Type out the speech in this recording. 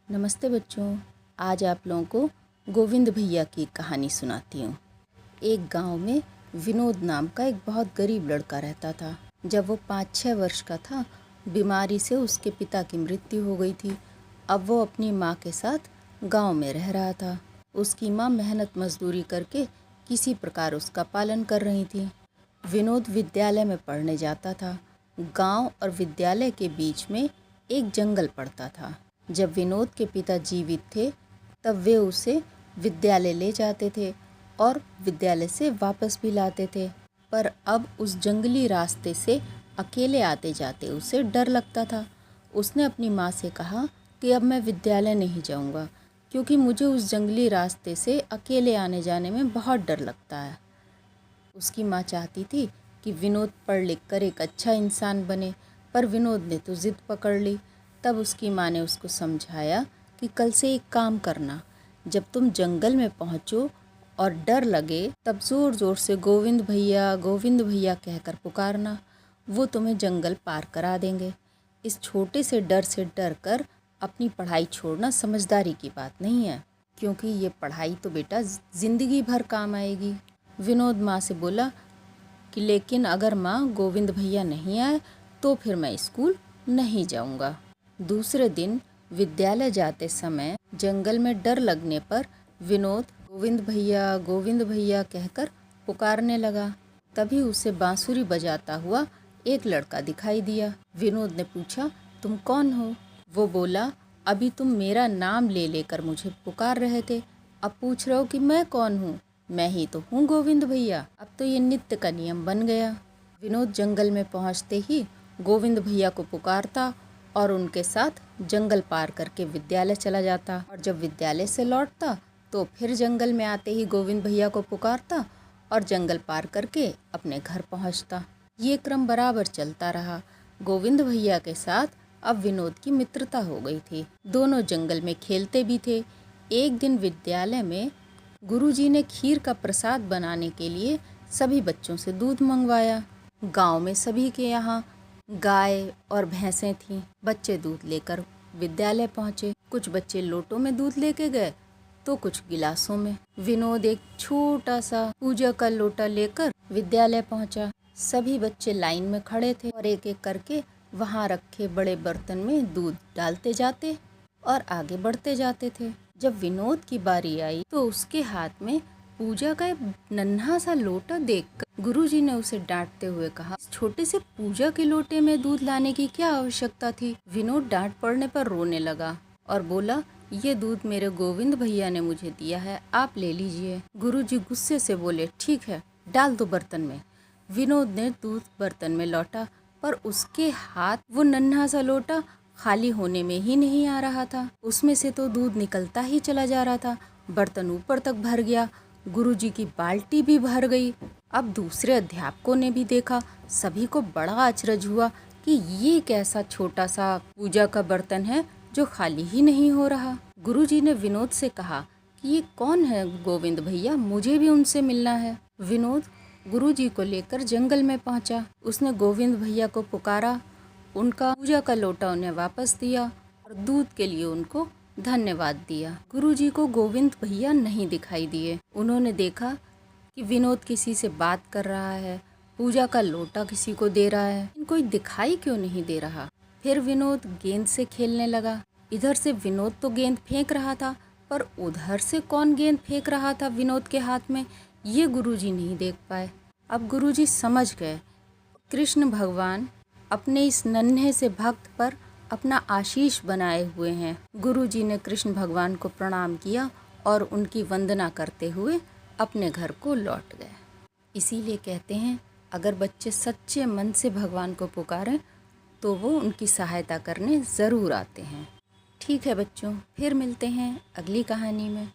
नमस्ते बच्चों, आज आप लोगों को गोविंद भैया की कहानी सुनाती हूँ। एक गांव में विनोद नाम का एक बहुत गरीब लड़का रहता था। जब वो 5-6 वर्ष का था, बीमारी से उसके पिता की मृत्यु हो गई थी। अब वो अपनी माँ के साथ गांव में रह रहा था। उसकी माँ मेहनत मजदूरी करके किसी प्रकार उसका पालन कर रही थी। विनोद विद्यालय में पढ़ने जाता था। गांव और विद्यालय के बीच में एक जंगल पड़ता था। जब विनोद के पिता जीवित थे तब वे उसे विद्यालय ले जाते थे और विद्यालय से वापस भी लाते थे, पर अब उस जंगली रास्ते से अकेले आते जाते उसे डर लगता था। उसने अपनी माँ से कहा कि अब मैं विद्यालय नहीं जाऊँगा क्योंकि मुझे उस जंगली रास्ते से अकेले आने जाने में बहुत डर लगता है। उसकी माँ चाहती थी कि विनोद पढ़ लिख कर एक अच्छा इंसान बने, पर विनोद ने तो ज़िद पकड़ ली। तब उसकी माँ ने उसको समझाया कि कल से एक काम करना, जब तुम जंगल में पहुँचो और डर लगे तब ज़ोर ज़ोर से गोविंद भैया कहकर पुकारना, वो तुम्हें जंगल पार करा देंगे। इस छोटे से डर कर अपनी पढ़ाई छोड़ना समझदारी की बात नहीं है, क्योंकि ये पढ़ाई तो बेटा ज़िंदगी भर काम आएगी। विनोद माँ से बोला कि लेकिन अगर माँ गोविंद भैया नहीं आए तो फिर मैं स्कूल नहीं जाऊँगा। दूसरे दिन विद्यालय जाते समय जंगल में डर लगने पर विनोद गोविंद भैया कहकर पुकारने लगा। तभी उसे बांसुरी बजाता हुआ एक लड़का दिखाई दिया। विनोद ने पूछा, तुम कौन हो? वो बोला, अभी तुम मेरा नाम ले लेकर मुझे पुकार रहे थे, अब पूछ रहे हो कि मैं कौन हूँ? मैं ही तो हूँ गोविंद भैया। अब तो ये नित्य का नियम बन गया। विनोद जंगल में पहुँचते ही गोविंद भैया को पुकारता और उनके साथ जंगल पार करके विद्यालय चला जाता, और जब विद्यालय से लौटता तो फिर जंगल में आते ही गोविंद भैया को पुकारता और जंगल पार करके अपने घर पहुंचता। ये क्रम बराबर चलता रहा। गोविंद भैया के साथ अब विनोद की मित्रता हो गई थी। दोनों जंगल में खेलते भी थे। एक दिन विद्यालय में गुरुजी ने खीर का प्रसाद बनाने के लिए सभी बच्चों से दूध मंगवाया। गांव में सभी के यहाँ गाय और भैंसें थीं। बच्चे दूध लेकर विद्यालय पहुँचे। कुछ बच्चे लोटों में दूध लेके गए तो कुछ गिलासों में। विनोद एक छोटा सा पूजा का लोटा लेकर विद्यालय पहुँचा। सभी बच्चे लाइन में खड़े थे और एक एक करके वहाँ रखे बड़े बर्तन में दूध डालते जाते और आगे बढ़ते जाते थे। जब विनोद की बारी आई तो उसके हाथ में पूजा का एक नन्हा सा लोटा देखकर गुरुजी ने उसे डांटते हुए कहा, इस छोटे से पूजा के लोटे में दूध लाने की क्या आवश्यकता थी? विनोद डांट पड़ने पर रोने लगा और बोला, ये दूध मेरे गोविंद भैया ने मुझे दिया है, आप ले लीजिए। गुरुजी गुस्से से बोले, ठीक है, डाल दो बर्तन में। विनोद ने दूध बर्तन में लौटा, पर उसके हाथ वो नन्हा सा लोटा खाली होने में ही नहीं आ रहा था। उसमें से तो दूध निकलता ही चला जा रहा था। बर्तन ऊपर तक भर गया। गुरुजी की बाल्टी भी भर गई। अब दूसरे अध्यापकों ने भी देखा। सभी को बड़ा अचरज हुआ कि ये कैसा छोटा सा पूजा का बर्तन है जो खाली ही नहीं हो रहा। गुरुजी ने विनोद से कहा कि ये कौन है गोविंद भैया, मुझे भी उनसे मिलना है। विनोद गुरुजी को लेकर जंगल में पहुंचा। उसने गोविंद भैया को पुकारा, उनका पूजा का लोटा उन्हें वापस दिया और दूध के लिए उनको धन्यवाद दिया। गुरुजी को गोविंद भैया नहीं दिखाई दिए। उन्होंने देखा कि विनोद किसी से बात कर रहा है, पूजा का लोटा किसी को दे रहा है, कोई दिखाई क्यों नहीं दे रहा। फिर विनोद गेंद से खेलने लगा। इधर से विनोद तो गेंद फेंक रहा था, पर उधर से कौन गेंद फेंक रहा था विनोद के हाथ में, ये गुरुजी नहीं देख पाए। अब गुरुजी समझ गए कृष्ण भगवान अपने इस नन्हे से भक्त पर अपना आशीष बनाए हुए हैं। गुरुजी ने कृष्ण भगवान को प्रणाम किया और उनकी वंदना करते हुए अपने घर को लौट गए। इसीलिए कहते हैं, अगर बच्चे सच्चे मन से भगवान को पुकारें तो वो उनकी सहायता करने ज़रूर आते हैं। ठीक है बच्चों, फिर मिलते हैं अगली कहानी में।